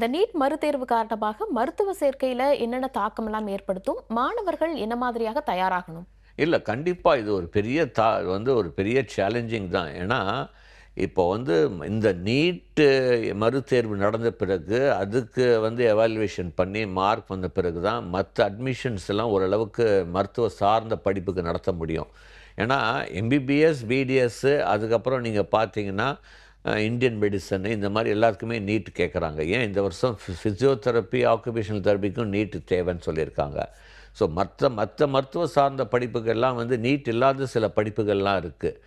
இந்த நீட் மறுதேர்வு காரணமாக மருத்துவ சேர்க்கையில என்னென்ன தாக்கம்லாம் ஏற்படுத்தும்? மாணவர்கள் என்ன மாதிரியாக தயாராகணும்? இல்ல. கண்டிப்பா இது ஒரு பெரிய ஒரு பெரிய சேலஞ்சிங் தான். ஏன்னா, இப்போ இந்த நீட்டு மறுதேர்வு நடந்த பிறகு, அதுக்கு எவாலுவேஷன் பண்ணி மார்க் வந்த பிறகு தான் மத்த அட்மிஷன்ஸ் எல்லாம் ஓரளவுக்கு மருத்துவ சார்ந்த படிப்புக்கு நடத்த முடியும். ஏன்னா, எம்பிபிஎஸ், பிடிஎஸ் அதுக்கப்புறம் நீங்க பார்த்தீங்கன்னா, இந்தியன் மெடிசன் இந்த மாரி எல்லாத்துக்குமே நீட் கேட்குறாங்க. ஏன் இந்த வருஷம் ஃபிசியோதெரபி, ஆக்குபேஷனல் தெரபிக்கும் நீட் தேவைன்னு சொல்லியிருக்காங்க. ஸோ மற்ற மற்ற மருத்துவ சார்ந்த படிப்புகள்லாம் நீட் இல்லாத சில படிப்புகள்லாம் இருக்குது.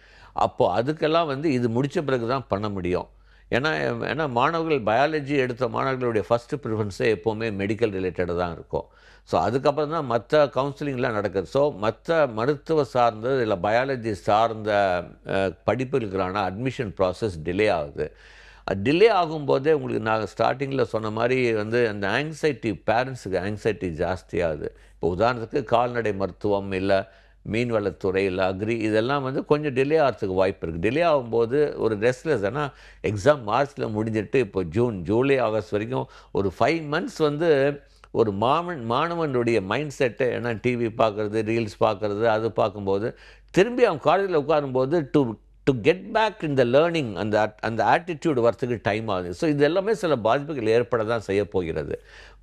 அப்போது அதுக்கெல்லாம் இது முடித்த பிறகு தான் பண்ண முடியும். ஏன்னா ஏன்னா மாணவர்கள் பயாலஜி எடுத்த மாணவர்களுடைய ஃபஸ்ட்டு ப்ரிஃபரன்ஸே எப்போவுமே மெடிக்கல் ரிலேட்டடாக தான் இருக்கும். ஸோ அதுக்கப்புறம் தான் மற்ற கவுன்சிலிங்லாம் நடக்குது. ஸோ மற்ற மருத்துவ சார்ந்த இல்லை பயாலஜி சார்ந்த படிப்புகளுக்கான அட்மிஷன் ப்ராசஸ் டிலே ஆகுது. டிலே ஆகும்போதே உங்களுக்கு நான் ஸ்டார்ட்டிங்கில் சொன்ன மாதிரி அந்த ஆங்ஸைட்டி பேரண்ட்ஸுக்கு ஆங்ஸைட்டி ஜாஸ்தியாகுது. இப்போ உதாரணத்துக்கு கால்நடை மருத்துவம், இல்லை மீன்வளத்துறை, இல்லை அக்ரி இதெல்லாம் கொஞ்சம் டிலே ஆகிறதுக்கு வாய்ப்பு இருக்குது. டிலே ஆகும்போது ஒரு ரெஸ்ட்லெஸ். ஏன்னா எக்ஸாம் மார்ச்சில் முடிஞ்சிட்டு இப்போ ஜூன், ஜூலை, ஆகஸ்ட் வரைக்கும் ஒரு 5 மந்த்ஸ் ஒரு மாணவனுடைய மைண்ட் செட்டு. ஏன்னா டிவி பார்க்குறது, ரீல்ஸ் பார்க்குறது, அது பார்க்கும்போது திரும்பி அவன் காலேஜில் உட்காரும்போது to to get back in the learning அந்த ஆட்டிடியூட் வரத்துக்கு டைம் ஆகுது. ஸோ இது எல்லாமே சில பாதிப்புகள் ஏற்பட தான் செய்ய போகிறது.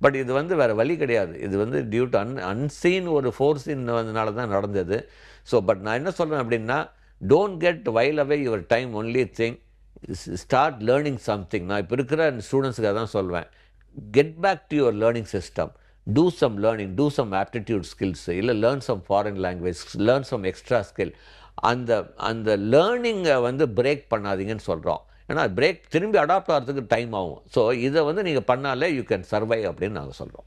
பட் இது வேறு வழி கிடையாது. இது டியூ டு அன்சீன் ஒரு ஃபோர்ஸினால தான் நடந்தது. ஸோ பட் நான் என்ன சொல்கிறேன் அப்படின்னா, don't get while away your time. Only thing start learning something. நான் இப்போ இருக்கிற ஸ்டூடெண்ட்ஸுக்கு அதான் சொல்வேன். Get back to your learning system. Do some learning, do some aptitude skills, இல்லை learn some foreign language, learn some extra skill. அந்த அந்த லேர்னிங்கை break பண்ணாதீங்கன்னு சொல்கிறோம். ஏன்னா திரும்பி அடாப்ட் ஆகிறதுக்கு டைம் ஆகும். ஸோ இதை நீங்கள் பண்ணாலே யூ கேன் சர்வை அப்படின்னு நாங்கள் சொல்கிறோம்.